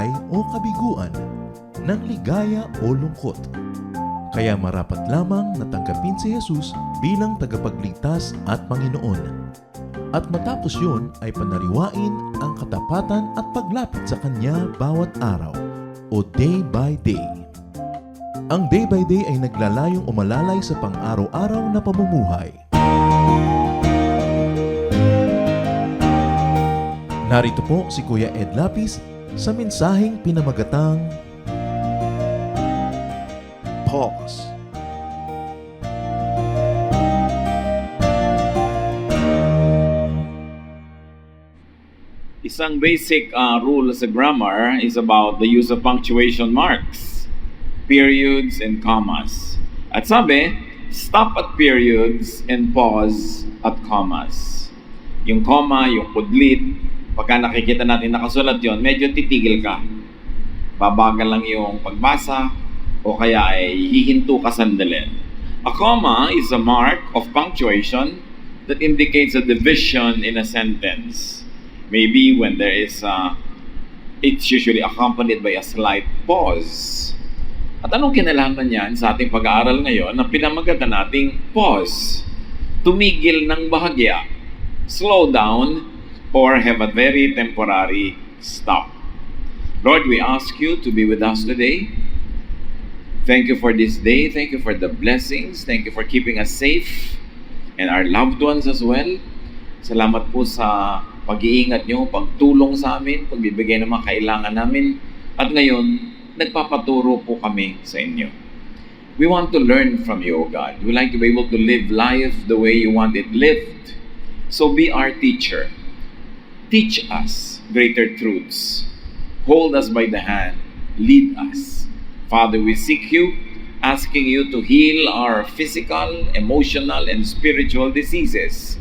tagumpay o kabiguan, ng ligaya o lungkot. Kaya marapat lamang na tanggapin si Jesus bilang tagapagligtas at Panginoon. At matapos yun ay panariwain ang katapatan at paglapit sa Kanya bawat araw o day by day. Ang day by day ay naglalayong umalalay sa pang-araw-araw na pamumuhay. Narito po si Kuya Ed Lapis sa mensaheng pinamagatang Pause. Isang basic rule sa grammar is about the use of punctuation marks, periods, and commas. At sabi, stop at periods and pause at commas. Yung comma, yung kudlit, pagka nakikita natin nakasulat yon, medyo titigil ka. Babagal lang yung pagbasa o kaya ay hihinto ka sandali. A comma is a mark of punctuation that indicates a division in a sentence. Maybe when there is it's usually accompanied by a slight pause. At anong kinalaman niyan sa ating pag-aaral ngayon na pinamagatan nating pause? Tumigil ng bahagya, slow down, or have a very temporary stop. Lord, we ask you to be with us today. Thank you for this day. Thank you for the blessings. Thank you for keeping us safe and our loved ones as well. Salamat po sa pag-iingat nyo, pagtulong sa amin, pagbibigay ng mga kailangan namin. At ngayon, nagpapaturo po kami sa inyo. We want to learn from you, O God. We like to be able to live life the way you want it lived. So be our teacher. Teach us greater truths. Hold us by the hand. Lead us. Father, we seek you, asking you to heal our physical, emotional, and spiritual diseases.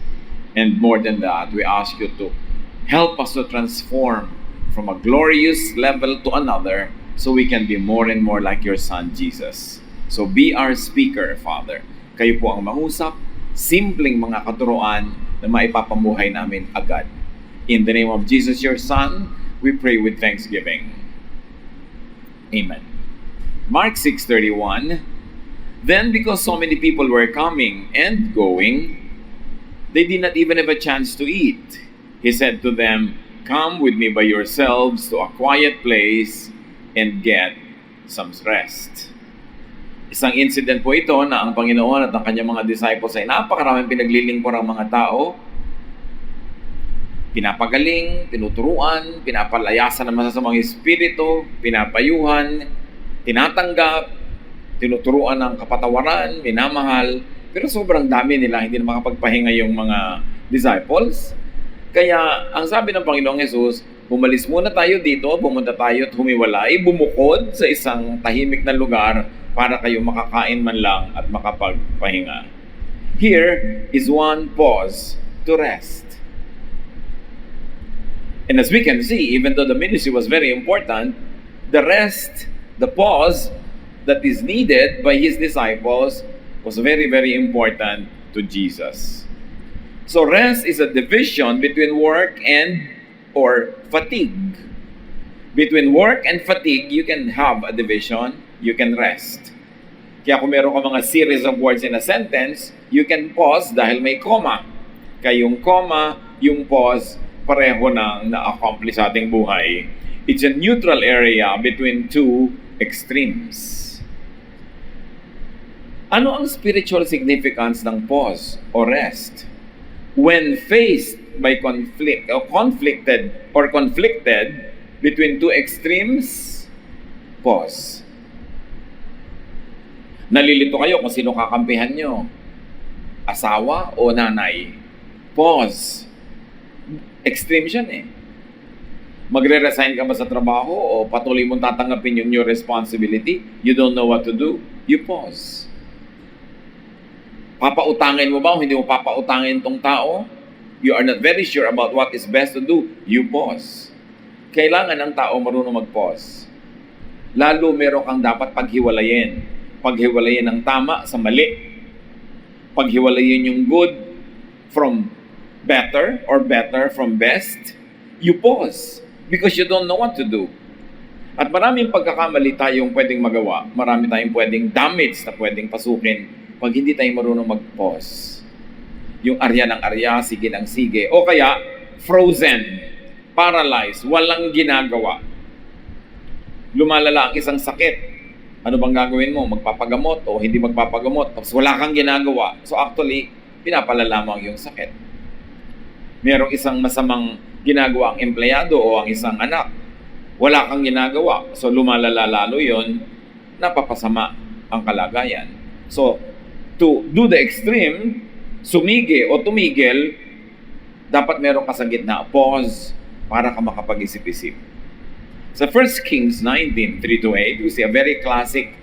And more than that, we ask you to help us to transform from a glorious level to another so we can be more and more like your Son, Jesus. So be our speaker, Father. Kayo po ang mangusap, simpleng mga katuruan na maipapamuhay namin agad. In the name of Jesus, your Son, we pray with thanksgiving. Amen. Mark 6:31, then because so many people were coming and going, they did not even have a chance to eat. He said to them, come with me by yourselves to a quiet place and get some rest. Isang incident po ito na ang Panginoon at ang kanyang mga disciples ay napakaraming pinaglilingkurang mga tao. Pinapagaling, tinuturuan, pinapalayasan ng masasamang espiritu, pinapayuhan, tinatanggap, tinuturuan ng kapatawaran, minamahal. Pero sobrang dami nila, hindi na makapagpahinga yung mga disciples. Kaya, ang sabi ng Panginoong Hesus, umalis muna tayo dito, pumunta tayo at humiwalay, bumukod sa isang tahimik na lugar para kayo makakain man lang at makapagpahinga. Here is one pause to rest. And as we can see, even though the ministry was very important, the rest, the pause that is needed by His disciples was very, very important to Jesus. So rest is a division between work and or fatigue. Between work and fatigue, you can have a division, you can rest. Kaya kung meron ka mga series of words in a sentence, you can pause dahil may comma. Kaya yung comma, yung pause, pareho nang na-accomplish sa ating buhay. It's a neutral area between two extremes. Ano ang spiritual significance ng pause or rest? When faced by conflicted between two extremes, pause. Nalilito kayo kung sino kakampihan nyo. Asawa o nanay? Pause. Extreme yan eh. Magre-resign ka ba sa trabaho o patuloy mong tatanggapin yung new responsibility? You don't know what to do? You pause. Papautangin mo ba o hindi mo papautangin tong tao? You are not very sure about what is best to do. You pause. Kailangan ng tao marunong mag-pause. Lalo meron kang dapat paghiwalayin. Paghiwalayin ng tama sa mali. Paghiwalayin yung good from better or better from best. You pause because you don't know what to do. At maraming pagkakamali tayong pwedeng magawa. Marami tayong pwedeng damage na pwedeng pasukin pag hindi tayo marunong mag-pause. Yung arya ng arya, sige ng sige. O kaya, frozen, paralyzed, walang ginagawa. Lumalala ang isang sakit. Ano bang gagawin mo? Magpapagamot o hindi magpapagamot? Tapos wala kang ginagawa. So actually, pinapalala mo ang iyong sakit. Merong isang masamang ginagawa ang empleyado o ang isang anak. Wala kang ginagawa. So lumalala lalo yon, napapasama ang kalagayan. So, to do the extreme, sumigi o tumigil, dapat meron ka sa gitna, pause, para ka makapag-isip-isip. Sa 1 Kings 19:3-8, we see a very classic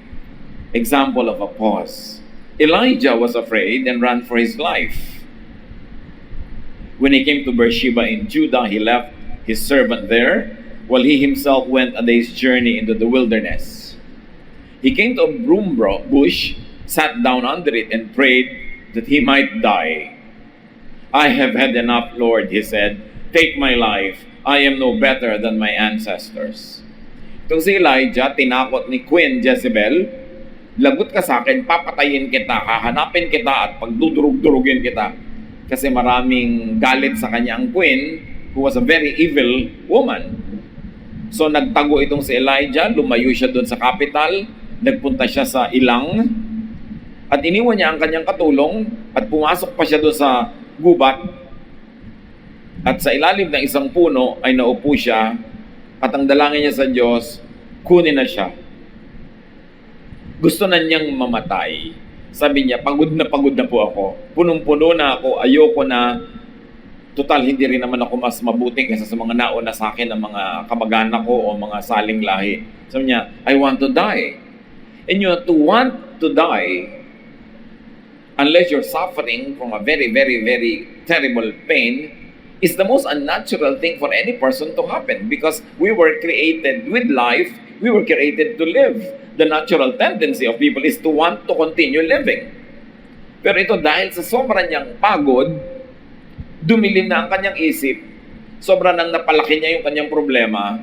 example of a pause. Elijah was afraid and ran for his life. When he came to Beersheba in Judah, he left his servant there, while he himself went a day's journey into the wilderness. He came to a broom bush, sat down under it, and prayed that he might die. I have had enough, Lord, he said. Take my life. I am no better than my ancestors. Itong si Elijah, tinakot ni Queen Jezebel, lagot ka sa akin, papatayin kita, hahanapin kita at pagdudurug-durugin kita. Kasi maraming galit sa kanya ang queen, who was a very evil woman. So nagtago itong si Elijah, lumayo siya doon sa capital, nagpunta siya sa ilang, at iniwan niya ang kanyang katulong, at pumasok pa siya doon sa gubat, at sa ilalim ng isang puno ay naupo siya, at ang dalangin niya sa Diyos, kunin na siya. Gusto na niyang mamatay. Sabi niya, pagod na po ako. Punong-puno na ako, ayoko na. Total, hindi rin naman ako mas mabuti kaysa sa mga nauna sa akin ng mga kamag-anak ko o mga saling lahi. Sabi niya, I want to die. And you have to want to die, unless you're suffering from a very, very, very terrible pain, is the most unnatural thing for any person to happen, because we were created with life, we were created to live. The natural tendency of people is to want to continue living. Pero ito, dahil sa sobrang niyang pagod, dumilim na ang kanyang isip, sobrang nang napalaki niya yung kanyang problema,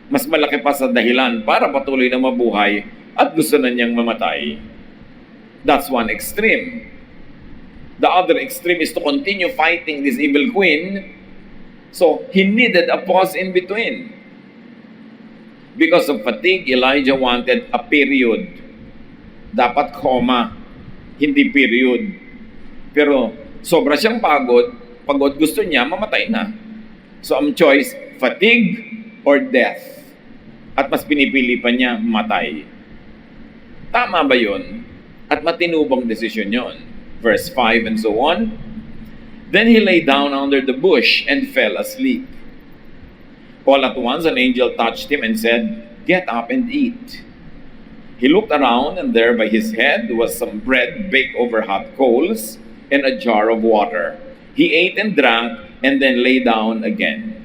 mas malaki pa sa dahilan para patuloy na mabuhay at gusto na niyang mamatay. That's one extreme. The other extreme is to continue fighting this evil queen. So, he needed a pause in between. Because of fatigue, Elijah wanted a period. Dapat comma, hindi period. Pero sobra siyang pagod, gusto niya, mamatay na. So, ang choice, fatigue or death. At mas pinipili pa niya, matay. Tama ba yun? At matinubang desisyon yun. Verse 5 and so on. Then he lay down under the bush and fell asleep. All at once an angel touched him and said, "Get up and eat." He looked around, and there by his head was some bread baked over hot coals and a jar of water. He ate and drank and then lay down again.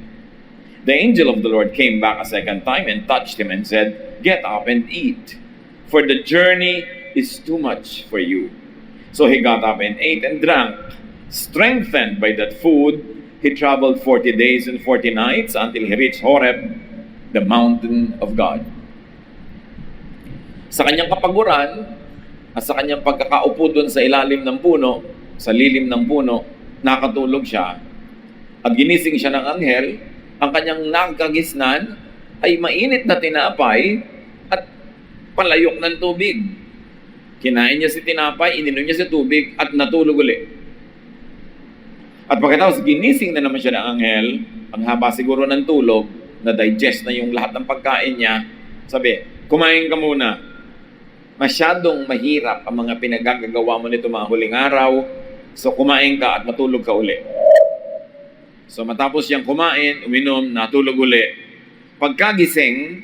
The angel of the Lord came back a second time and touched him and said, "Get up and eat, for the journey is too much for you." So he got up and ate and drank. Strengthened by that food, he traveled 40 days and 40 nights until he reached Horeb, the mountain of God. Sa kanyang kapaguran at sa kanyang pagkakaupo doon sa ilalim ng puno, sa lilim ng puno, nakatulog siya. At ginising siya ng anghel, ang kanyang nagkagisnan ay mainit na tinapay at palayok ng tubig. Kinain niya si tinapay, ininom niya si tubig at natulog uli. At pagkatapos ginising na naman siya ng anghel, ang haba siguro ng tulog, na-digest na yung lahat ng pagkain niya, sabi, kumain ka muna. Masyadong mahirap ang mga pinagagagawa mo nito mga huling araw, so kumain ka at matulog ka uli. So matapos siyang kumain, uminom, natulog uli. Pagkagising,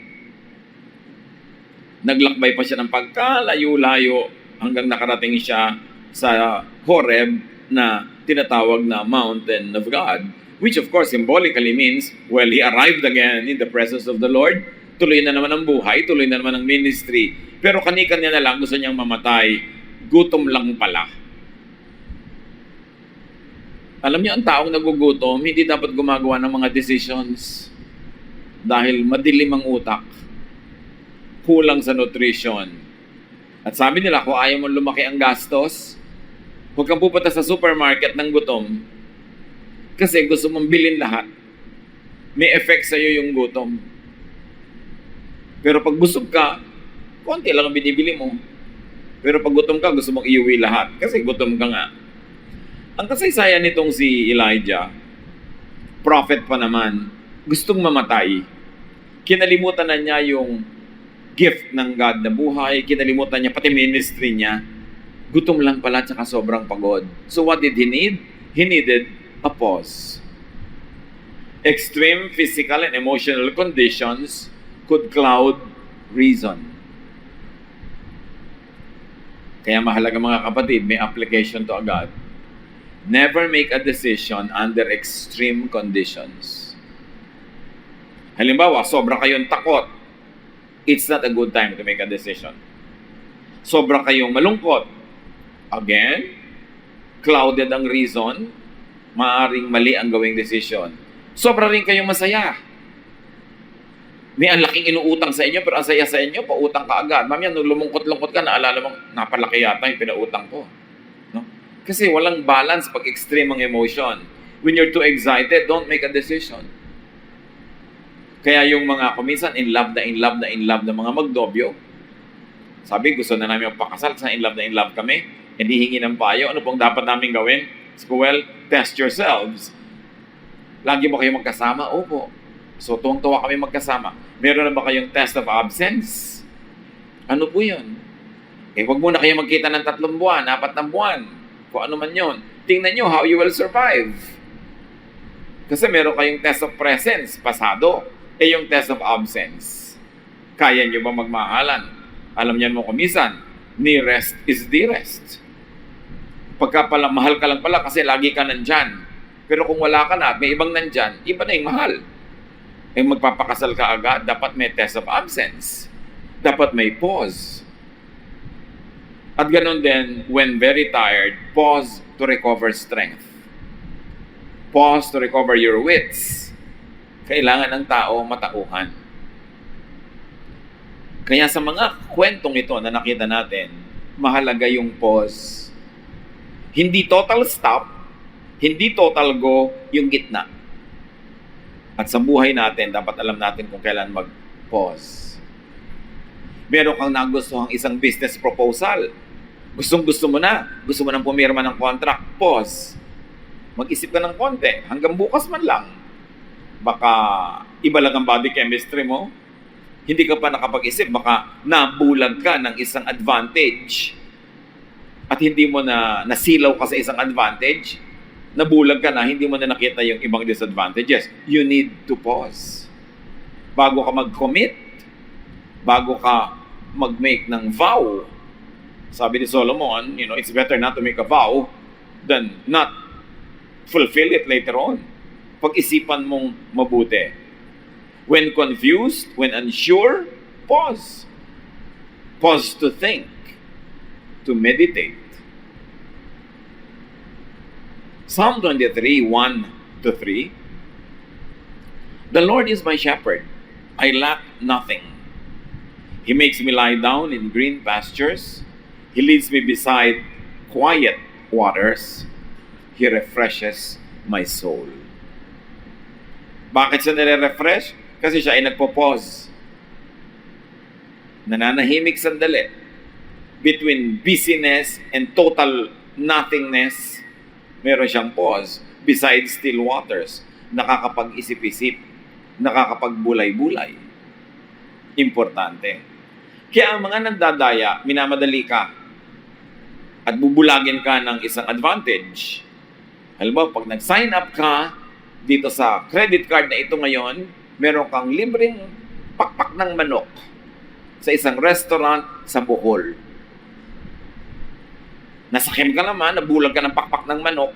naglakbay pa siya ng pagkalayo-layo hanggang nakarating siya sa Horeb na tinatawag na Mountain of God, which of course symbolically means, well, he arrived again in the presence of the Lord. Tuloy na naman ang buhay, tuloy na naman ang ministry. Pero kani-kanya na lang gusto niyang mamatay. Gutom lang pala. Alam niyo, ang taong nagugutom, hindi dapat gumagawa ng mga decisions dahil madilim ang utak. kulang sa nutrition. At sabi nila, kung ayaw mong lumaki ang gastos, huwag kang pupunta sa supermarket ng gutom kasi gusto mong bilhin lahat. May effect sa'yo yung gutom. Pero pag busog ka, konti lang ang binibili mo. Pero pag gutom ka, gusto mong iuwi lahat kasi gutom ka nga. Ang kasaysayan nitong si Elijah, prophet pa naman, gustong mamatay. Kinalimutan na niya yung gift ng God na buhay, kinalimutan niya pati ministry niya. Gutom lang pala tsaka sobrang pagod. So what did he need? He needed a pause. Extreme physical and emotional conditions could cloud reason. Kaya mahalaga mga kapatid, may application to agad. Never make a decision under extreme conditions. Halimbawa, sobra kayong takot. It's not a good time to make a decision. Sobra kayong malungkot. Again, clouded ang reason, maaring mali ang gawing decision. Sobra rin kayong masaya. May ang laking inuutang sa inyo, pero ang saya sa inyo, pautang ka agad. Mamaya, nung lumungkot-lungkot ka, naalala mo, napalaki yata yung pinautang ko. No? Kasi walang balance pag extreme ang emotion. When you're too excited, don't make a decision. Kaya yung mga kuminsan, in love na mga magdobyo, sabi, gusto na namin magpakasal, sa in love kami, hindi hingi ng payo, ano pong dapat namin gawin? Well, test yourselves. Lagi mo kayo magkasama? Opo. So, tuwang-tuwa kami magkasama. Meron na ba kayong test of absence? Ano po yun? Huwag muna kayo magkita ng 3 buwan, 4 na buwan. Kung ano man yun. Tingnan nyo how you will survive. Kasi meron kayong test of presence, pasado. Yung test of absence. Kaya nyo ba magmahalan? Alam niyan mo kumisan, nearest is dearest. Pagka pala, mahal ka lang pala kasi lagi ka nandyan. Pero kung wala ka na at may ibang nandyan, iba na yung mahal. Magpapakasal ka agad, dapat may test of absence. Dapat may pause. At ganun din, when very tired, pause to recover strength. Pause to recover your wits. Kailangan ng tao matauhan. Kaya sa mga kwentong ito na nakita natin, mahalaga yung pause. Hindi total stop, hindi total go, yung gitna. At sa buhay natin, dapat alam natin kung kailan mag-pause. Meron kang nagustuhang isang business proposal. Gusto mo nang pumirma ng contract, pause. Mag-isip ka ng konti, hanggang bukas man lang. Baka iba lang ang body chemistry mo. Hindi ka pa nakapag-isip, baka nabulag ka ng isang advantage. At hindi mo na nasilaw ka sa isang advantage, nabulag ka na, hindi mo na nakita yung ibang disadvantages. You need to pause. Bago ka mag-commit, bago ka mag-make ng vow. Sabi ni Solomon, it's better not to make a vow than not fulfill it later on. Pag-isipan mong mabuti. When confused, when unsure, pause. Pause to think, to meditate. Psalm 23, 1-3. The Lord is my shepherd. I lack nothing. He makes me lie down in green pastures. He leads me beside quiet waters. He refreshes my soul. Bakit siya nire-refresh? Kasi siya ay nagpo-pause. Nananahimik sandali. Between busyness and total nothingness, meron siyang pause. Beside still waters, nakakapag-isip-isip, nakakapagbulay-bulay. Importante. Kaya ang mga nagdadaya, minamadali ka at bubulagin ka ng isang advantage. Halimbawa, pag nag-sign up ka dito sa credit card na ito ngayon, meron kang libreng pakpak ng manok sa isang restaurant sa Bohol. Nasakim ka naman, nabulag ka ng pakpak ng manok,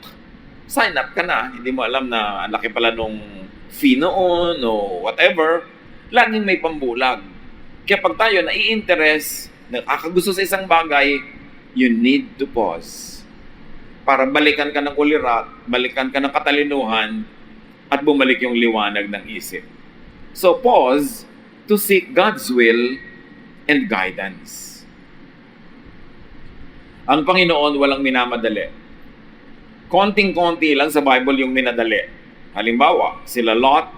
sign up ka na. Hindi mo alam na ang laki pala nung fee noon o whatever. Laging may pambulag. Kaya pag tayo nai-interest, nakakagusto sa isang bagay, you need to pause. Para balikan ka ng ulirat, balikan ka ng katalinuhan, at bumalik yung liwanag ng isip. So pause to seek God's will and guidance. Ang Panginoon walang minamadali. Konting-konti lang sa Bible yung minadali. Halimbawa, sila Lot,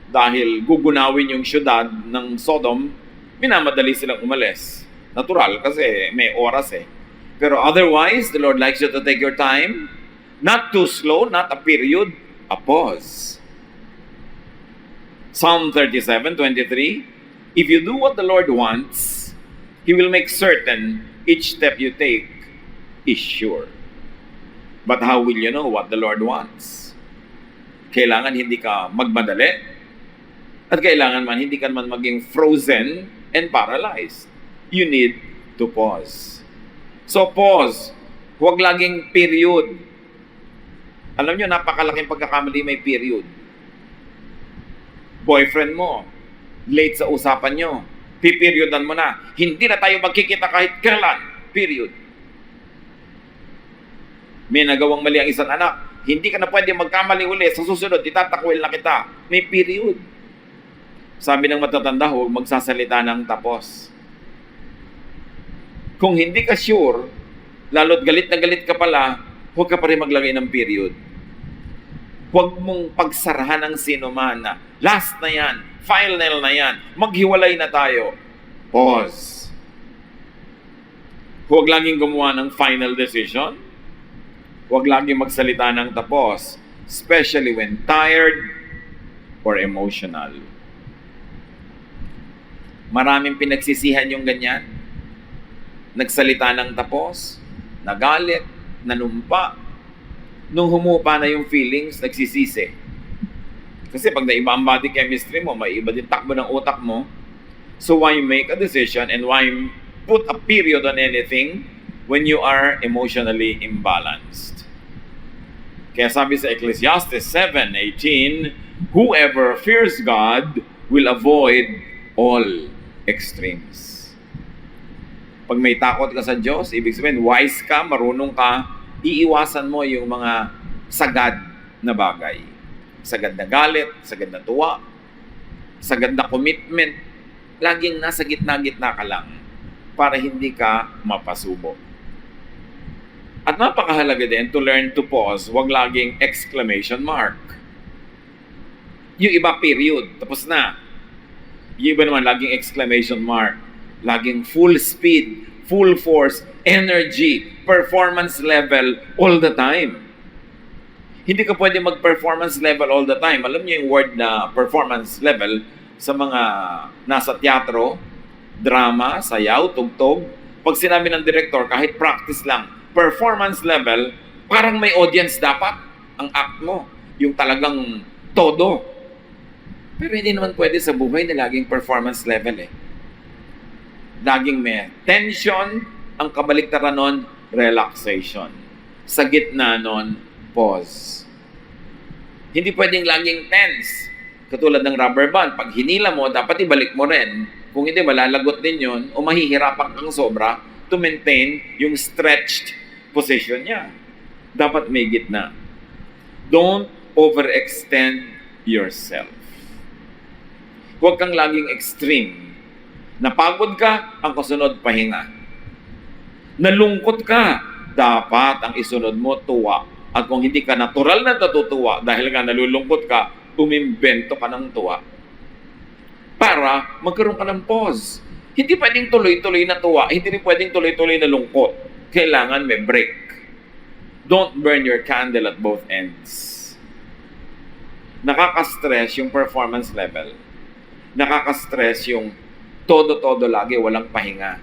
dahil gugunawin yung syudad ng Sodom, minamadali silang umalis. Natural kasi may oras eh. Pero otherwise, the Lord likes you to take your time. Not too slow, not a period, a pause. Psalm 37:23, if you do what the Lord wants, He will make certain each step you take is sure. But how will you know what the Lord wants? Kailangan hindi ka magmadali at kailangan man hindi ka man maging frozen and paralyzed. You need to pause. So pause. Huwag laging period. Alam nyo, napakalaking pagkakamali may period. Boyfriend mo, late sa usapan nyo, pipiryodan mo na. Hindi na tayo magkikita kahit kailan. Period. May nagawang mali ang isang anak. Hindi ka na pwede magkamali uli. Sa susunod, itatakwil na kita. May period. Sabi ng matatanda, huwag magsasalita ng tapos. Kung hindi ka sure, lalo't galit na galit ka pala, huwag ka pa rin maglagay ng period. Huwag mong pagsarahan ng sino man na last na yan, final na yan, maghiwalay na tayo. Pause. Huwag laging gumawa ng final decision. Huwag laging magsalita ng tapos, especially when tired or emotional. Maraming pinagsisihan yung ganyan. Nagsalita ng tapos, nagalit, nanumpa. Nung humupa na yung feelings, nagsisisi. Kasi pag naiba ang body chemistry mo, may iba din takbo ng utak mo. So why make a decision and why put a period on anything when you are emotionally imbalanced? Kaya sabi sa Ecclesiastes 7:18, whoever fears God will avoid all extremes. Pag may takot ka sa Diyos, ibig sabihin, wise ka, marunong ka, iiwasan mo yung mga sagad na bagay. Sagad na galit, sagad na tuwa, sagad na commitment. Laging nasa gitna-gitna ka lang para hindi ka mapasubo. At napakahalaga din to learn to pause, wag laging exclamation mark. Yung iba period, tapos na. Yung iba naman laging exclamation mark. Laging full speed, full force, energy, performance level all the time. Hindi ka pwede mag-performance level all the time. Alam niyo yung word na performance level sa mga nasa teatro, drama, sayaw, tugtog. Pag sinabi ng director, kahit practice lang, performance level, parang may audience dapat ang act mo. Yung talagang todo. Pero hindi naman pwede sa buhay na laging performance level eh. Laging may tension, ang kabaliktaran nun, relaxation. Sa gitna nun, pause. Hindi pwedeng laging tense. Katulad ng rubber band, pag hinila mo, dapat ibalik mo rin. Kung hindi, malalagot din yun o mahihirapan kang sobra to maintain yung stretched position niya. Dapat may gitna. Don't overextend yourself. Huwag kang laging extreme. Napagod ka, ang kasunod pahinga. Nalungkot ka, dapat ang isunod mo tuwa. At kung hindi ka natural na natutuwa dahil nga nalulungkot ka, umimbento ka ng tuwa. Para magkaroon ka ng pause. Hindi pwedeng tuloy-tuloy na tuwa, hindi rin pwedeng tuloy-tuloy na lungkot. Kailangan may break. Don't burn your candle at both ends. Nakaka-stress yung performance level. Nakaka-stress yung todo-todo lagi, walang pahinga.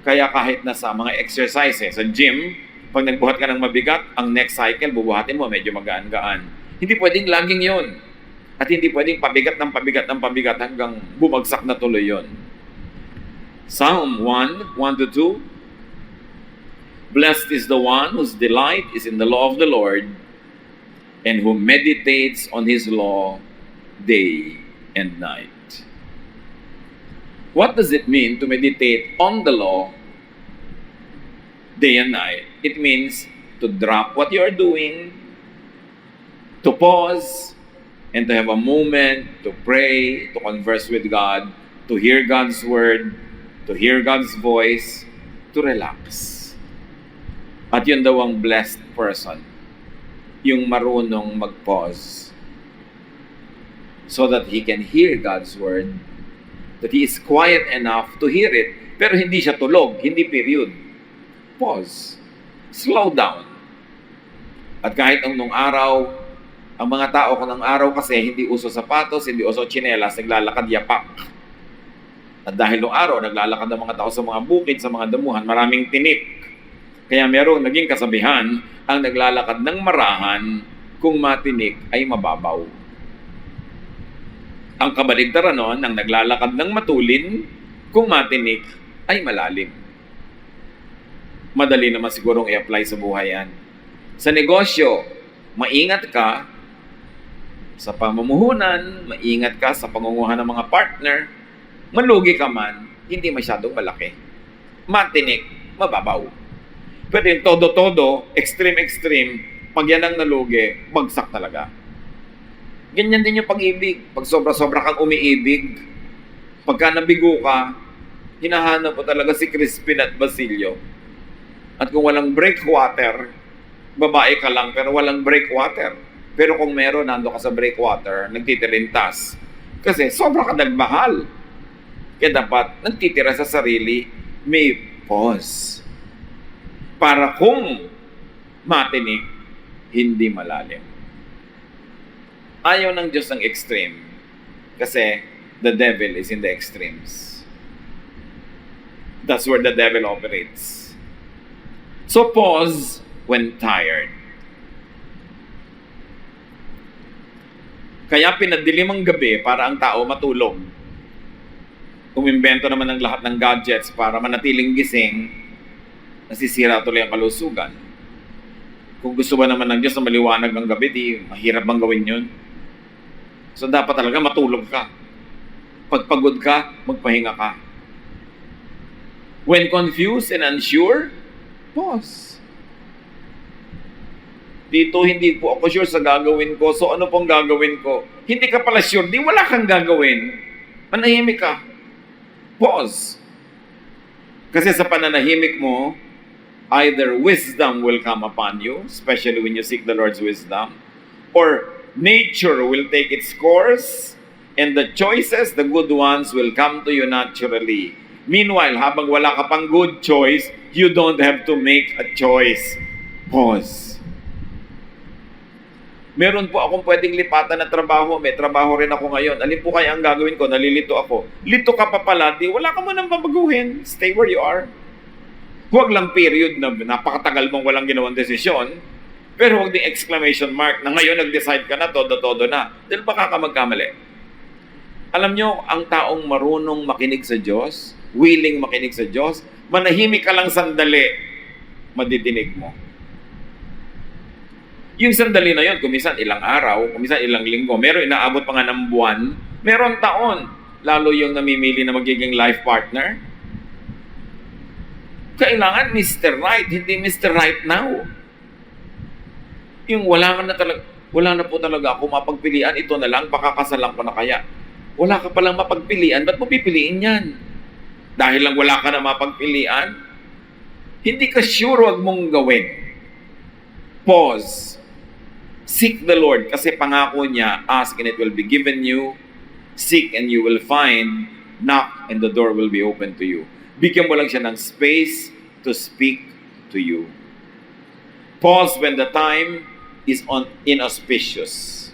Kaya kahit na sa mga exercises, sa gym, pag nagbuhat ka ng mabigat, ang next cycle, bubuhatin mo, medyo magaan-gaan. Hindi pwedeng laging yon. At hindi pwedeng pabigat ng pabigat ng pabigat hanggang bumagsak na tuloy yon. Psalm 1:1-2. Blessed is the one whose delight is in the law of the Lord and who meditates on His law day and night. What does it mean to meditate on the law day and night? It means to drop what you are doing, to pause, and to have a moment to pray, to converse with God, to hear God's word, to to hear God's voice, to relax. At yun daw ang blessed person, yung marunong mag-pause so that he can hear God's word, that he is quiet enough to hear it, pero hindi siya tulog, hindi period. Pause. Slow down. At kahit nung araw, ang mga tao ko ng araw kasi hindi uso sapatos, hindi uso tsinelas, naglalakad yapak. At dahil nung araw, naglalakad ang mga tao sa mga bukid, sa mga damuhan, maraming tinik. Kaya merong naging kasabihan, ang naglalakad ng marahan, kung matinik ay mababaw. Ang kabaligtaran nun, ang naglalakad ng matulin, kung matinik ay malalim. Madali naman sigurong i-apply sa buhay yan. Sa negosyo, maingat ka sa pamumuhunan, maingat ka sa pangunguhan ng mga partner, malugi ka man, hindi masyadong malaki. Matinik, mababaw. Pero yung todo-todo, extreme, pag yan ang nalugi, bagsak talaga. Ganyan din yung pag-ibig. Pag sobra-sobra kang umiibig, pagka nabigo ka, hinahanap mo talaga si Crispin at Basilio. At kung walang breakwater, babae ka lang pero walang breakwater. Pero kung meron, nando ka sa breakwater, nagtitirintas. Kasi sobra ka nagmahal. Kaya dapat nagtitira sa sarili, may pause. Para kung matinik, hindi malalim. Ayaw ng Diyos ng extreme. Kasi the devil is in the extremes. That's where the devil operates. So pause when tired. Kaya pinadilim ang gabi para ang tao matulog. Umimbento naman ng lahat ng gadgets para manatiling gising, nasisira tuloy ang kalusugan. Kung gusto ba naman ng Diyos na maliwanag ang gabi, di mahirap bang gawin yun? So dapat talaga matulog ka. Pag pagod ka, magpahinga ka. When confused and unsure, pause. Dito, hindi po ako sure sa gagawin ko. So ano pong gagawin ko? Hindi ka pala sure, di wala kang gagawin. Manahimik ka. Pause. Kasi sa pananahimik mo, either wisdom will come upon you, especially when you seek the Lord's wisdom, or nature will take its course, and the choices, the good ones, will come to you naturally. Meanwhile, habang wala ka pang good choice, you don't have to make a choice. Pause. Meron po akong pwedeng lipatan na trabaho. May trabaho rin ako ngayon. Alin po kaya ang gagawin ko? Nalilito ako. Lito ka pa pala, di wala ka mo nang babaguhin. Stay where you are. Huwag lang period na napakatagal mong walang ginawang desisyon, pero huwag ding exclamation mark na ngayon nag-decide ka na, todo-todo na. Dahil baka ka magkamali. Alam nyo, ang taong marunong makinig sa Diyos, willing makinig sa Diyos, manahimik ka lang sandali, madidinig mo. Yung sandali na yun, kumisan ilang araw, kumisan ilang linggo, meron inaabot pa nga ng buwan, meron taon, lalo yung namimili na magiging life partner. Kailangan Mr. Right, hindi Mr. Right now. Yung wala na po talaga ako mapagpilian, ito na lang, pakakasalan ko na kaya. Wala ka palang mapagpilian, ba't mo pipiliin yan? Dahil lang wala ka na mapagpilian, hindi ka sure, wag mong gawin. Pause. Seek the Lord, kasi pangako niya, ask and it will be given you, seek and you will find, knock and the door will be open to you. Bigyan mo lang siya ng space to speak to you. Pause when the time is inauspicious.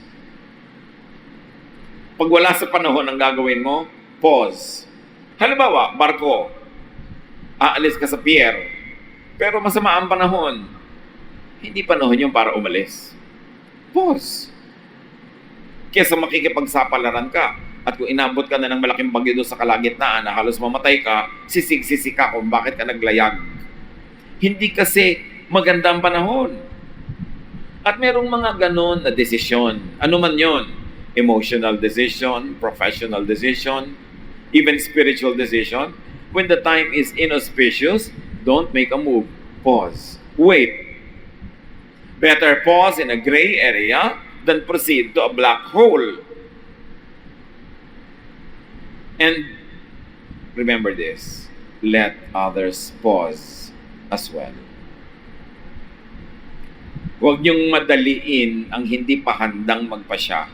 Pag wala sa panahon ang gagawin mo, pause. Halimbawa, barko, aalis ka sa pier, pero masama ang panahon. Hindi panahon yung para umalis. Pause. Kesa makikipagsapalaran ka, at kung inabot ka na ng malaking bagyo doon sa kalagitnaan na halos mamatay ka, sisig-sisi ka kung bakit ka naglayag. Hindi kasi maganda ang panahon. At merong mga ganon na desisyon. Ano man yon? Emotional decision, professional decision, even spiritual decision. When the time is inauspicious, don't make a move. Pause. Wait. Better pause in a gray area than proceed to a black hole. And remember this, let others pause as well. Huwag niyong madaliin ang hindi pa handang magpasya.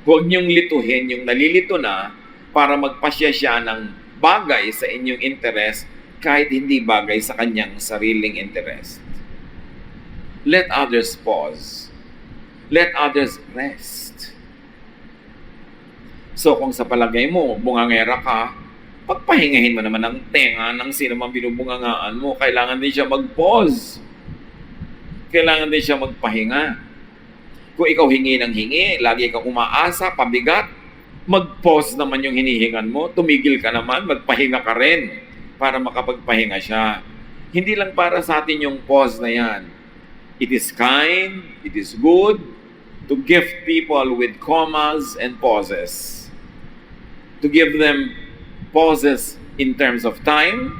Huwag niyong lituhin yung nalilito na para magpasya siya ng bagay sa inyong interest kahit hindi bagay sa kanyang sariling interest. Let others pause. Let others rest. So kung sa palagay mo, bungangera ka, pagpahingahin mo naman ang tenga ng sino mang binubungangaan mo. Kailangan din siya mag-pause. Kailangan din siya magpahinga. Kung ikaw hingi ng hingi, lagi kang umaasa, pabigat, mag-pause naman yung hinihingan mo, tumigil ka naman, magpahinga ka rin para makapagpahinga siya. Hindi lang para sa atin yung pause na yan. It is kind, it is good to gift people with commas and pauses. To give them pauses in terms of time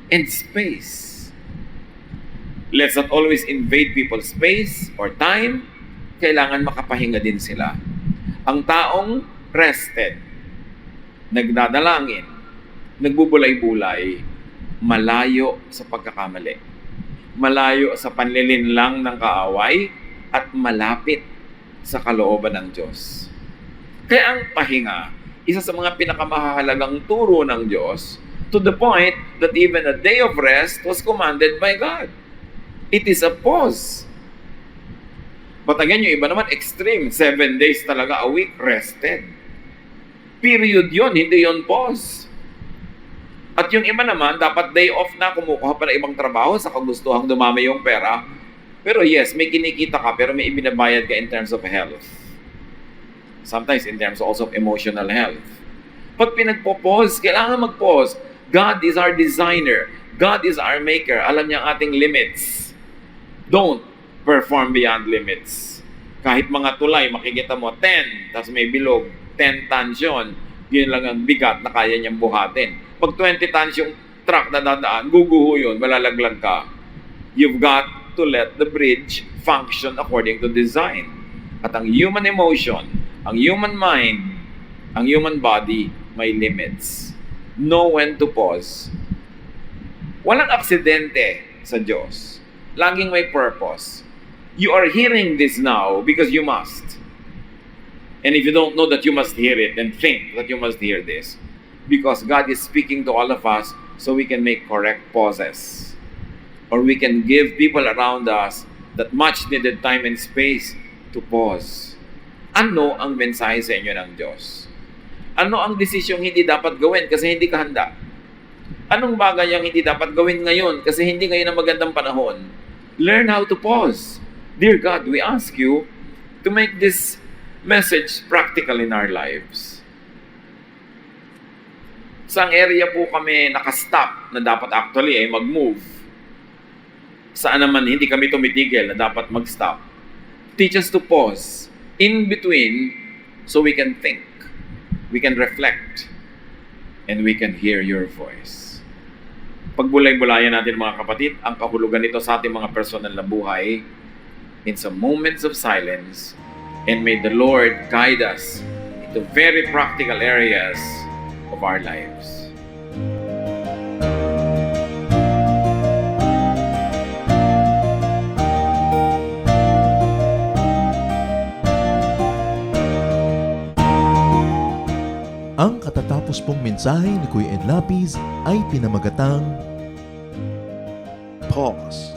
and space. Let's not always invade people's space or time. Kailangan makapahinga din sila. Ang taong rested, nagdadalangin, nagbubulay-bulay, malayo sa pagkakamali. Malayo sa panlilinlang ng kaaway at malapit sa kalooban ng Diyos. Kaya ang pahinga, isa sa mga pinakamahalagang turo ng Diyos, to the point that even a day of rest was commanded by God. It is a pause. But again, yung iba naman extreme. 7 days talaga a week rested. Period yun, hindi yun pause. At yung iba naman, dapat day off na, kumukuha pa ng ibang trabaho sa kagustuhang dumami yung pera. Pero yes, may kinikita ka, pero may ibinabayad ka in terms of health. Sometimes in terms also of emotional health. Pag pinagpo-pause, kailangan mag-pause. God is our designer. God is our maker. Alam niya ang ating limits. Don't perform beyond limits. Kahit mga tulay, makikita mo 10, tapos may bilog, 10 tons yun. Yun lang ang bigat na kaya niyang buhatin. Pag 20 tons yung truck na dadaan, guguho yun, malalaglag ka. You've got to let the bridge function according to design. At ang human emotion, ang human mind, ang human body, may limits. Know when to pause. Walang aksidente sa Diyos. Laging may purpose. You are hearing this now because you must. And if you don't know that you must hear it, then think that you must hear this. Because God is speaking to all of us so we can make correct pauses. Or we can give people around us that much needed time and space to pause. Ano ang mensahe sa inyo ng Diyos? Ano ang desisyong hindi dapat gawin kasi hindi ka handa? Anong bagay ang hindi dapat gawin ngayon kasi hindi ngayon ang magandang panahon? Learn how to pause. Dear God, we ask you to make this message practical in our lives. Saang area po kami nakastop na dapat actually ay mag-move? Saan naman hindi kami tumitigil na dapat mag-stop? Teach us to pause in between so we can think, we can reflect, and we can hear your voice. Pagbulay-bulayan natin mga kapatid, ang kahulugan nito sa ating mga personal na buhay in some moments of silence, and may the Lord guide us into very practical areas of our lives. Ang katatapos pong mensahe ni Kuya Ed Lapiz ay pinamagatang Pause.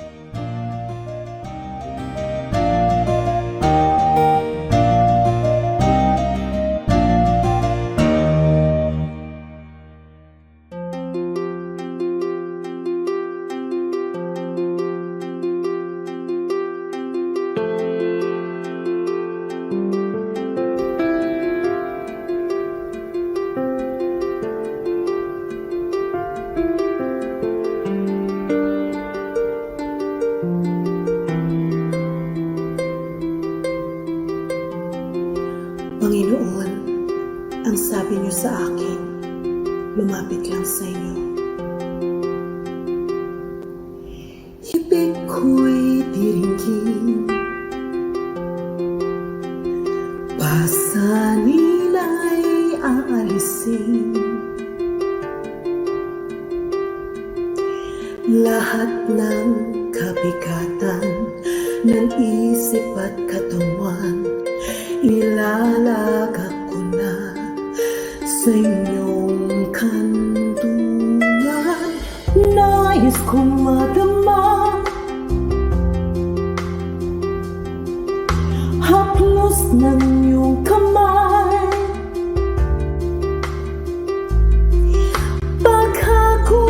Panginoon, ang sabi niyo sa akin, lumapit lang sa inyo. Ibig ko'y diringgin, pasanin ay aalisin, Lahat ng kabigatan ng isip at katawan, ilalagak ko na sa inyong kanlungan. Nais kong madama haplos ng iyong kamay, paghako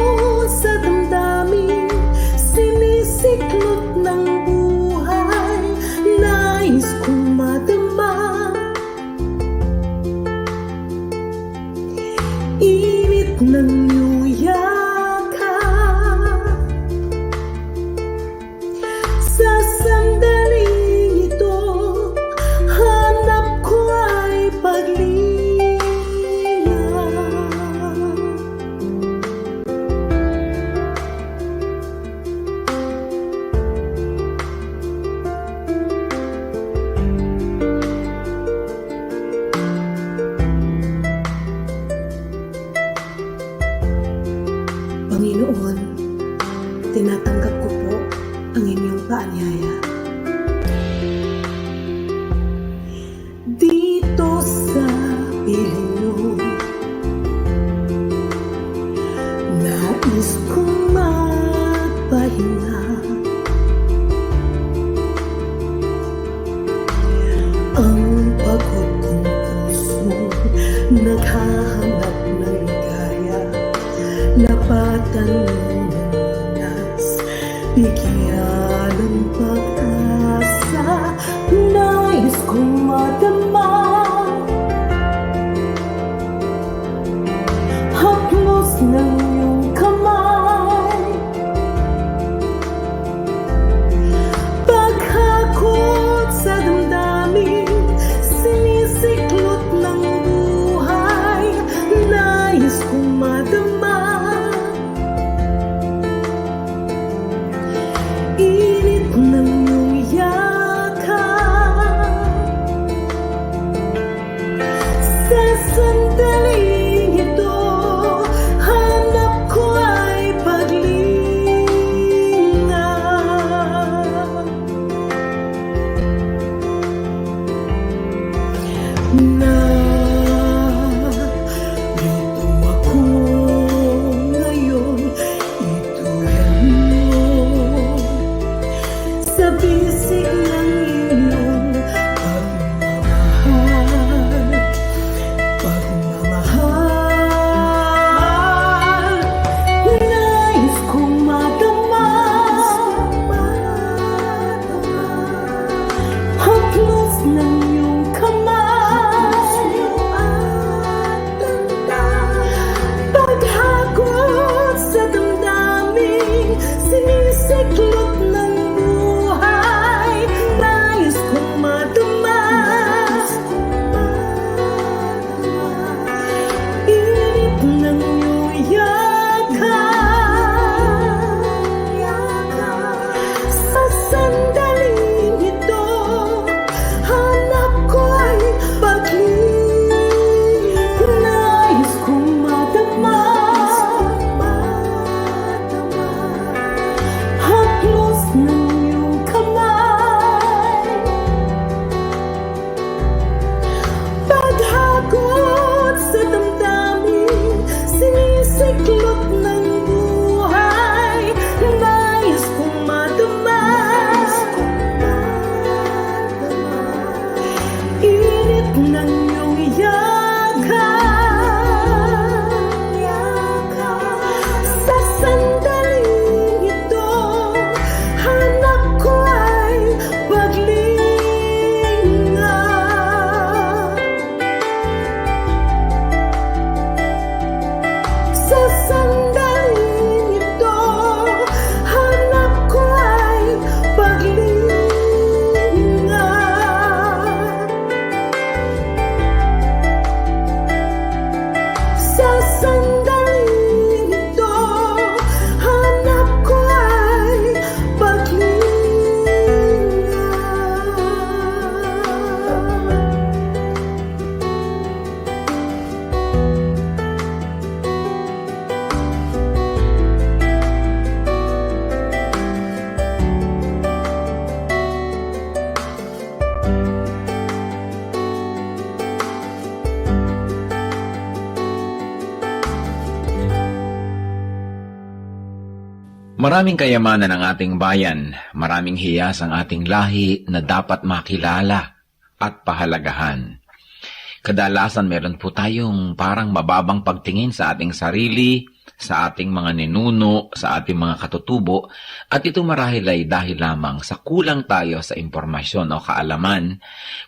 sa damdamin, sinisiklot ng buhay. Nais kong madama init ng iyong yakap. Sa sandaling ito, hanap ko ay paglinga. Panginoon, tinatanggap ko po ang inyong paanyaya. Dito sa piling niyo, nais kong magpahinga. Ang pagod kong puso naghahanap ng ligaya. Lapatan mo ng lunas, bigyan ng pag-asa. Nais kong madama haplos ng iyong kamay, paghakot sa damdamin, sinisiklot ng buhay. Nais kong madama init ng iyong yakap. Sa sandaling ito, hanap Maraming kayamanan ang ating bayan, maraming hiyas ang ating lahi na dapat makilala at pahalagahan. Kadalasan meron po tayong parang mababang pagtingin sa ating sarili, sa ating mga ninuno, sa ating mga katutubo, at ito marahil ay dahil lamang sa kulang tayo sa impormasyon o kaalaman,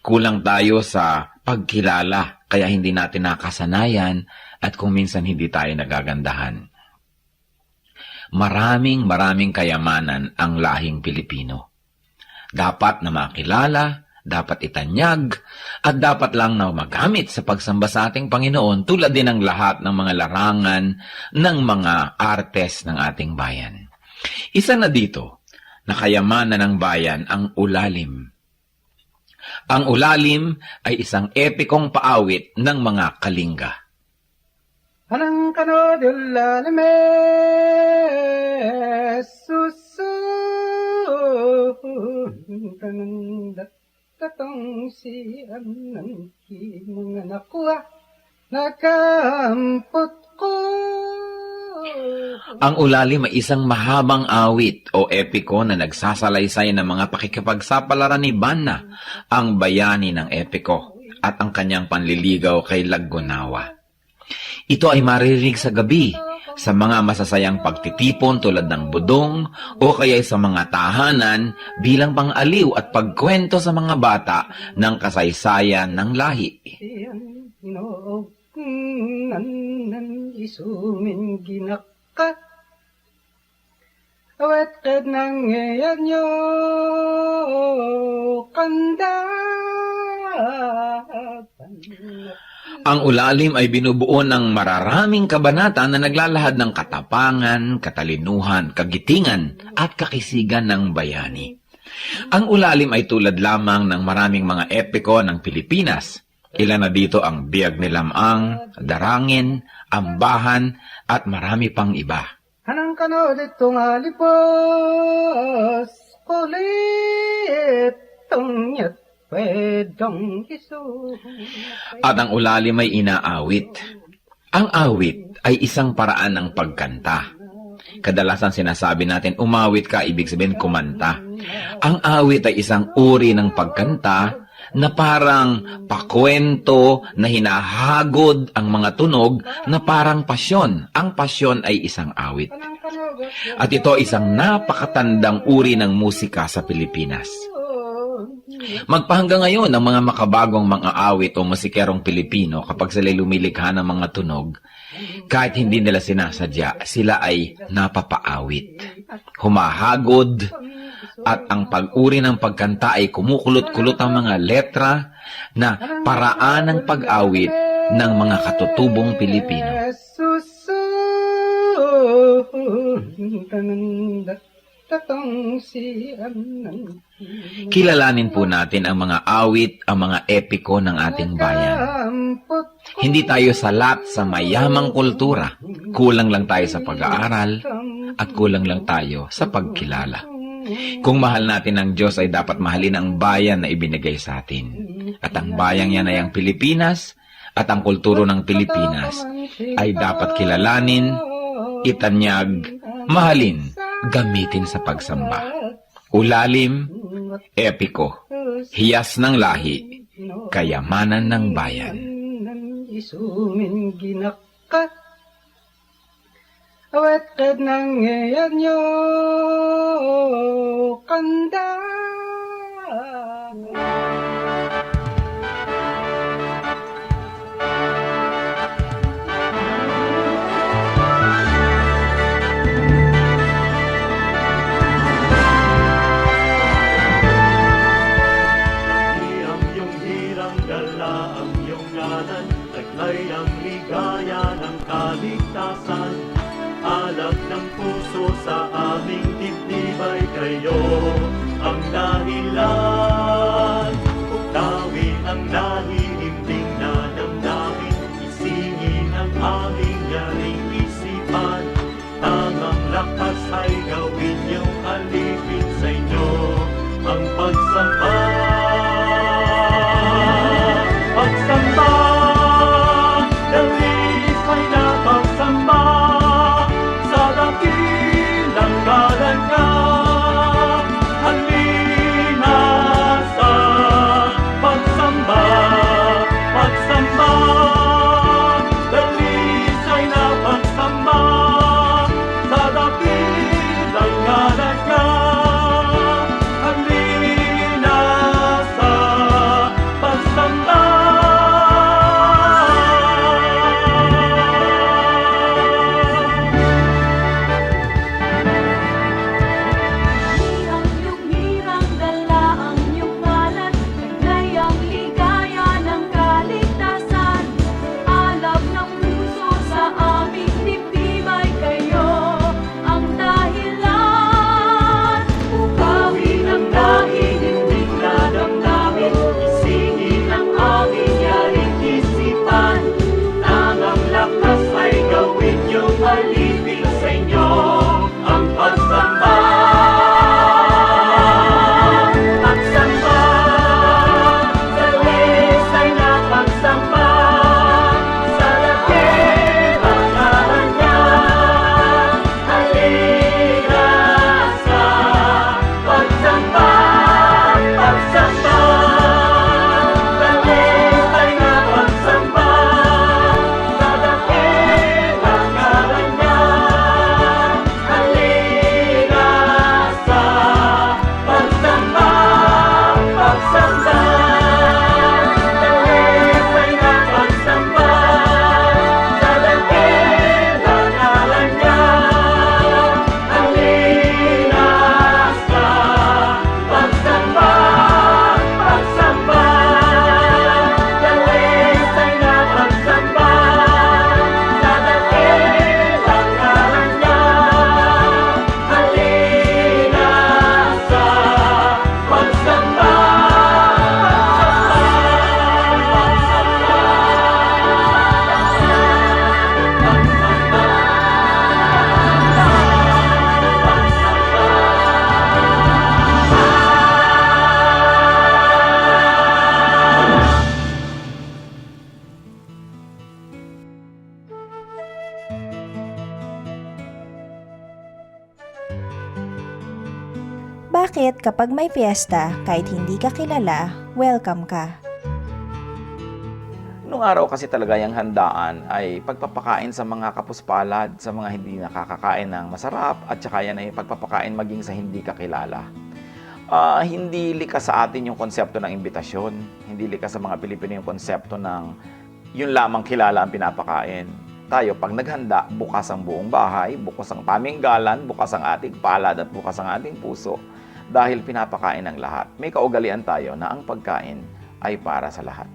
kulang tayo sa pagkilala, kaya hindi natin nakasanayan at kung minsan hindi tayo nagagandahan. Maraming kayamanan ang lahing Pilipino. Dapat na makilala, dapat itanyag, at dapat lang na magamit sa pagsamba sa ating Panginoon tulad din ng lahat ng mga larangan ng mga artes ng ating bayan. Isa na dito, na kayamanan ng bayan ang ulalim. Ang ulalim ay isang epikong paawit ng mga Kalinga. Anang kanodul lalame susu kanang tatong si anan ki mga nakuha nakampot ko. Ang ulalim ay isang mahabang awit o epiko na nagsasalaysay ng mga pakikipagsapalaran ni Banna, ang bayani ng epiko, at ang kanyang panliligaw kay Laggunawa. Ito ay maririnig sa gabi, sa mga masasayang pagtitipon tulad ng budong o kaya sa mga tahanan bilang pang-aliw at pagkwento sa mga bata ng kasaysayan ng lahi. Nan isumin ginaka awet kad nang ngayon nyo kanda. Ang ulalim ay binubuo ng mararaming kabanata na naglalahad ng katapangan, katalinuhan, kagitingan at kakisigan ng bayani. Ang ulalim ay tulad lamang ng maraming mga epiko ng Pilipinas. Ilan na dito ang Biyag ni Lamang, Darangin, Ambahan at marami pang iba. Anang kanodit tong alipos kulit tong nyat pwedong isu. At ang ulalim ay inaawit. Ang awit ay isang paraan ng pagkanta. Kadalasan sinasabi natin, umawit ka, ibig sabihin kumanta. Ang awit ay isang uri ng pagkanta na parang pakwento na hinahagod ang mga tunog na parang pasyon. Ang pasyon ay isang awit. At ito isang napakatandang uri ng musika sa Pilipinas. Magpahanggang ngayon ang mga makabagong mga awit o musikerong Pilipino kapag sila lumilikha ng mga tunog, kahit hindi nila sinasadya, sila ay napapaawit, humahagod, at ang pag-uri ng pagkanta ay kumukulot-kulot ang mga letra na paraan ng pag-awit ng mga katutubong Pilipino. Kilalanin po natin ang mga awit, ang mga epiko ng ating bayan. Hindi tayo salat sa mayamang kultura. Kulang lang tayo sa pag-aaral at kulang lang tayo sa pagkilala. Kung mahal natin ang Diyos ay dapat mahalin ang bayan na ibinigay sa atin. At ang bayang yan ay ang Pilipinas at ang kulturo ng Pilipinas ay dapat kilalanin, itanyag, mahalin, gamitin sa pagsamba. Ulalim, epiko, hiyas ng lahi, kayamanan ng bayan. Isumin ginaka awet kad nang ngayon nyo kanda. Taglay ang ligaya ng kaligtasan, alab ng puso sa aming dibdib ay kayo ang dahilan. Uktawin ang nahihimbing na damdamin, isingin ang aming yaring isipan. Tangang lakas ay gawin niyong alipin sa inyo ang pagsamba. Pagsamba, dalis ay napagsamba sa dakilang Malasakit kapag may fiesta, kahit hindi ka kilala, welcome ka. Nung araw kasi talaga yung handaan ay pagpapakain sa mga kapuspalad, sa mga hindi nakakakain ng masarap, at saka yan ay pagpapakain maging sa hindi kakilala. Hindi likas sa atin yung konsepto ng imbitasyon. Hindi likas sa mga Pilipino yung konsepto ng yun lamang kilala ang pinapakain. Tayo, pag naghanda, bukas ang buong bahay, bukas ang paminggalan, bukas ang ating palad at bukas ang ating puso dahil pinapakain ng lahat. May kaugalian tayo na ang pagkain ay para sa lahat.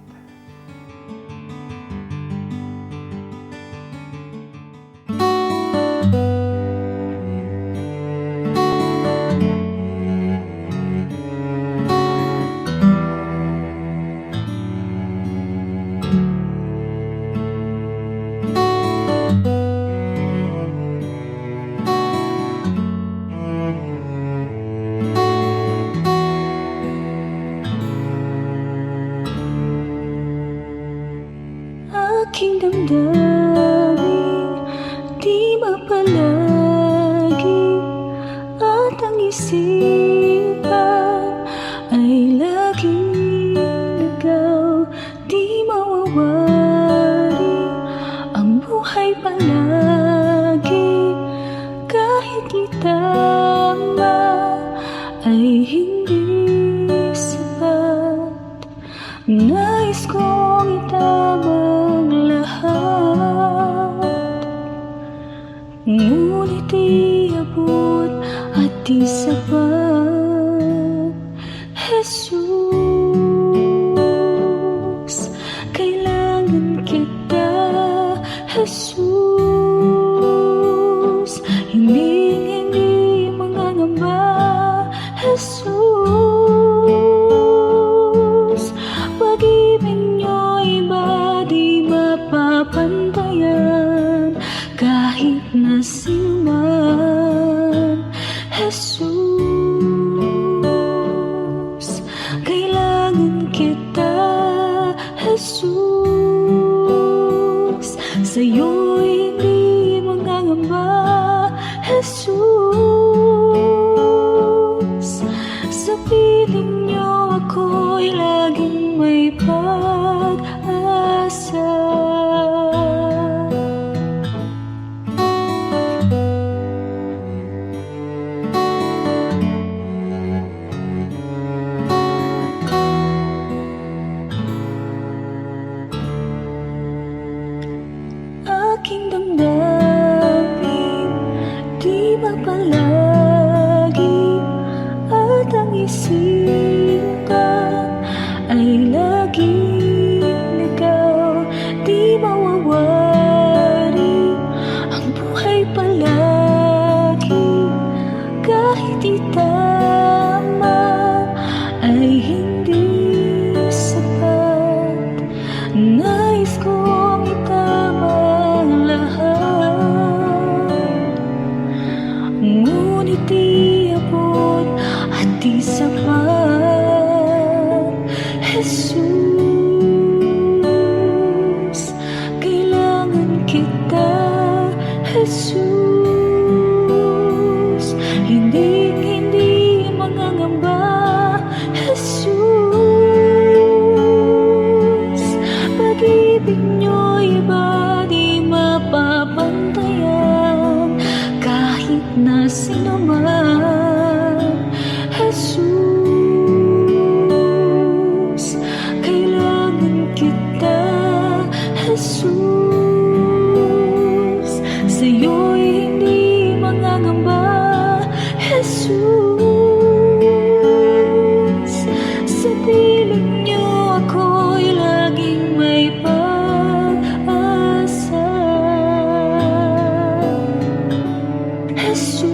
Aking damdamin, di mapalagi at ang isipan ay laging ligaw, di mawawari ang buhay palagi kahit itama ay hindi sapat. Nais kong itama ngunit iabot at di sapat. Jesus, kailangan kita. Jesus, hindi mangangamba. Jesus, pag-ibig niyo'y iba di mapapantayan kahit na sinuman. Jesus, kailangan kita. Jesus, sa'yo'y hindi mangangamba. Jesus, sa piling niyo ako'y laging may pag-asa. Aking damdamin, di mapalagi at ang isipan ay laging ligaw, di mawawari ang buhay palagi kahit itama ay hindi sapat. Nais kong itama ngunit iabot at di sapat. Jesus, kailangan kita. Jesus, hindi mangangamba. Jesus, pag-ibig niyo'y iba di mapapantayan kahit na sino man. Jesus, kailangan kita. Jesus, sa'yo'y hindi mangangamba. Jesus, sa piling niyo ako'y laging may pag-asa. Jesus,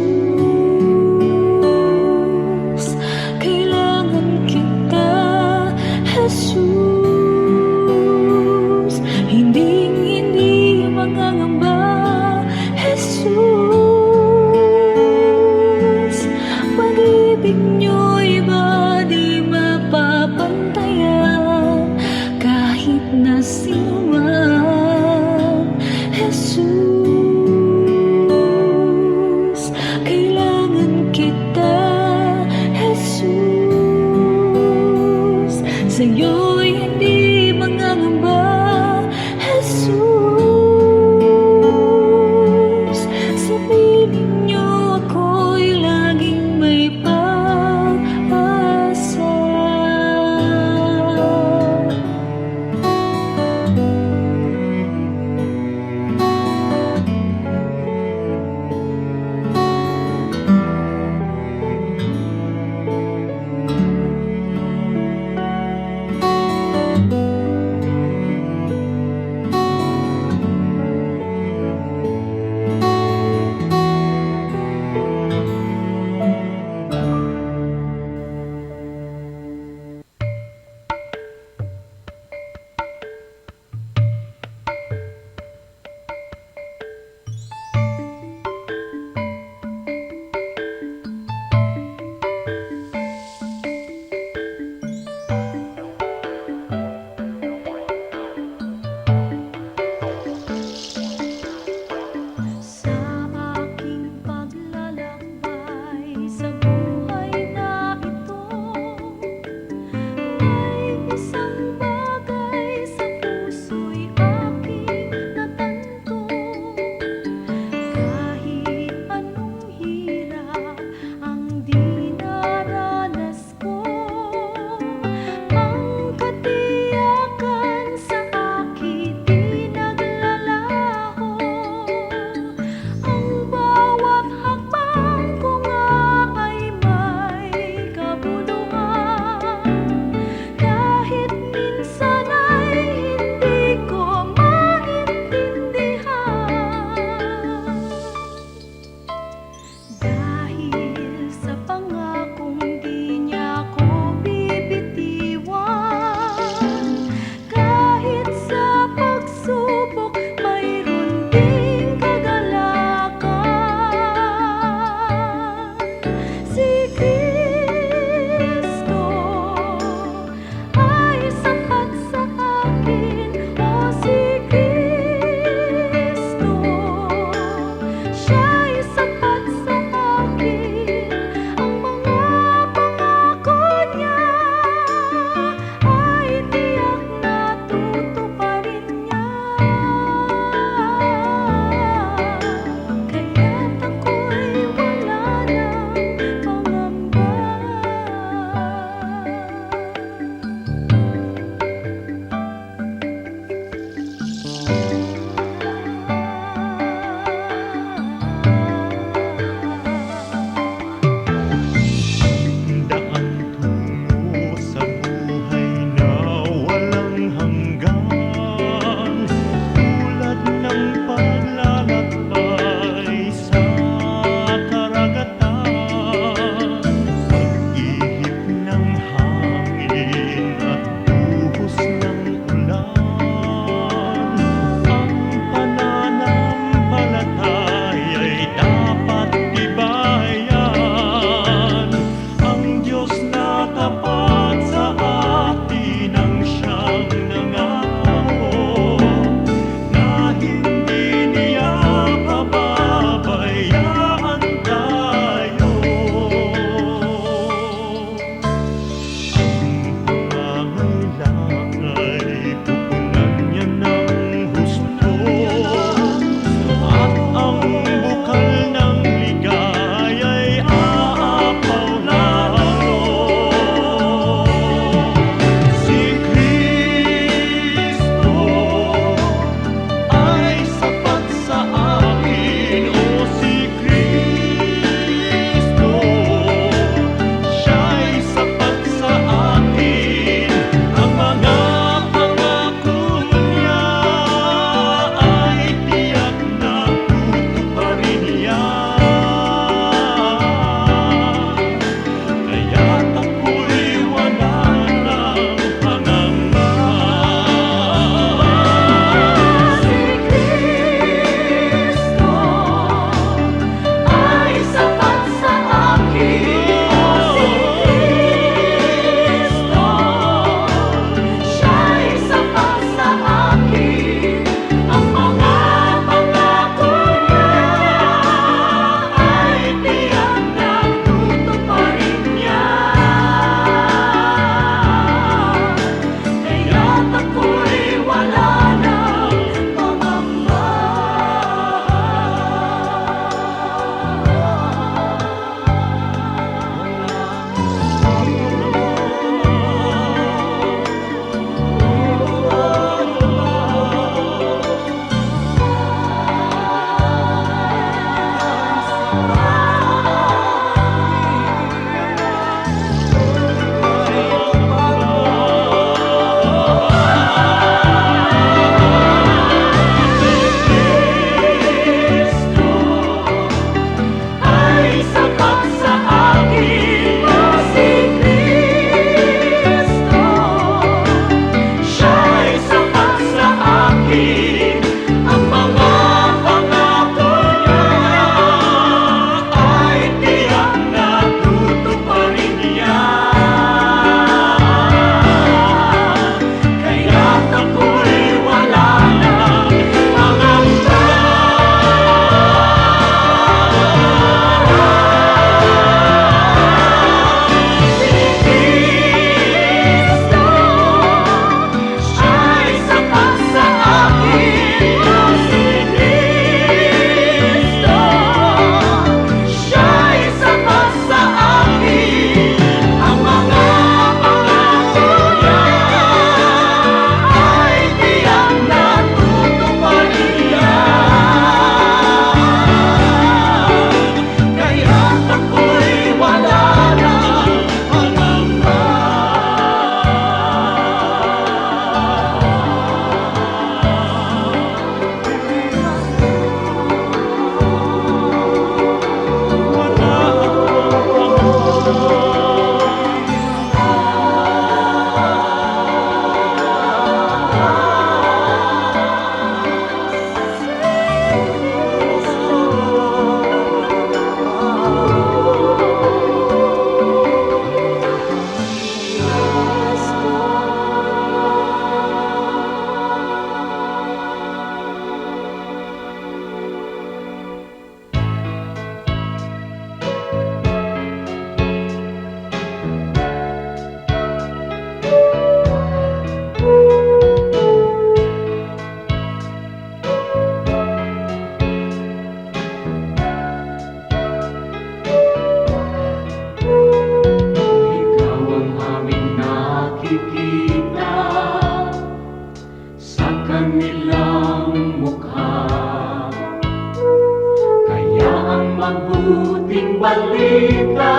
mabuting balita,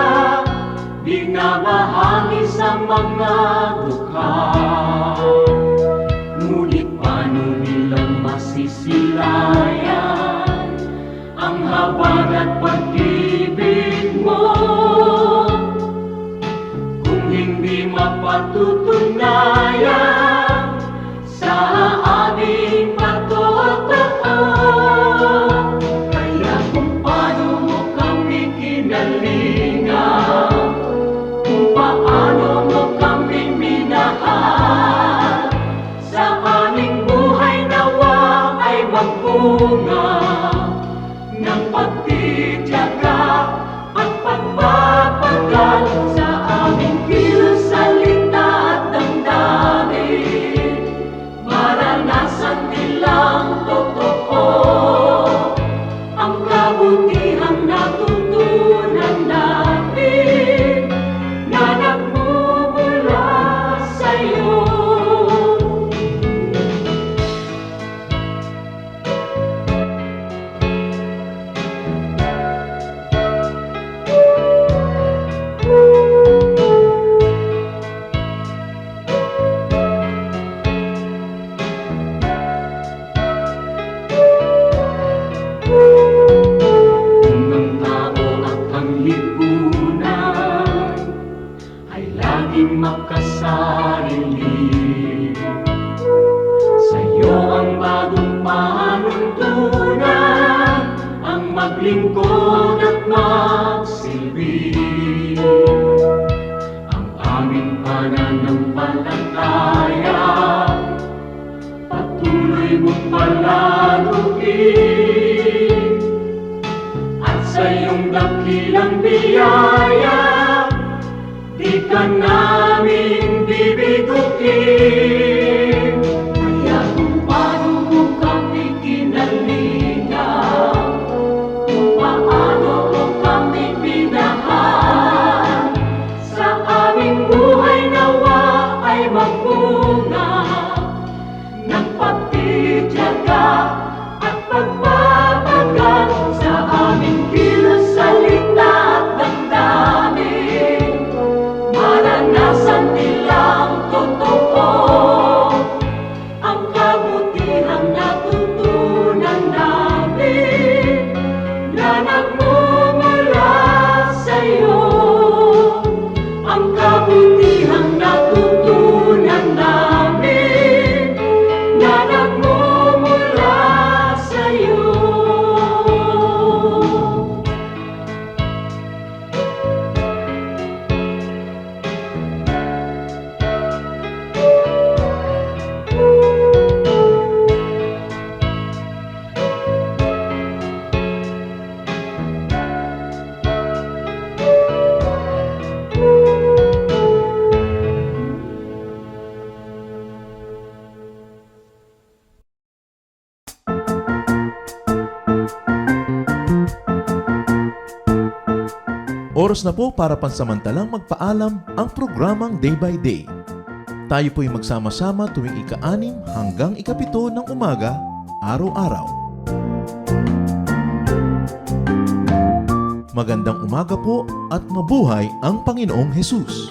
binabahagi sa mga dukha. Ngunit paano nilang masisilayan ang habag at pag-ibig mo kung hindi mapatutunayan sa aming patotoo? Kaya kung paano mo kami kinalingan, kung paano mo kami minahal, sa aming buhay nawa ay magbunga ng pagtitiyaga at pagpapagal sa aming kilos, salita at damdamin. Maranasan nilang totoo ang kabutihang natutunan natin na nagmumula sa'yo. Kung ang tao at ang lipunan ay laging makasarili, sa'yo ang bagong panuntunan, ang maglingkod at magsilbi. Ang aming pananampalataya patuloy mong palaluin, at sa iyong dakilang biyaya di ka namin bibiguin. Kaya kung paano mo kami kinalingan, kung paano mo kami minahal, sa aming buhay nawa ay magbunga ng pagtitiyaga at pagpapagal sa aming kilos, salita at damdamin. Maranasan nilang totoo ang kabutihang natutunan namin na nagmumula sa'yo. Ang kabutihang natutunan namin na nagmumula sa'yo. Oras na po para pansamantalang magpaalam ang programang Day by Day. Tayo po'y magsama-sama tuwing ika-6 hanggang ika-7 ng umaga, araw-araw. Magandang umaga po at mabuhay ang Panginoong Hesus!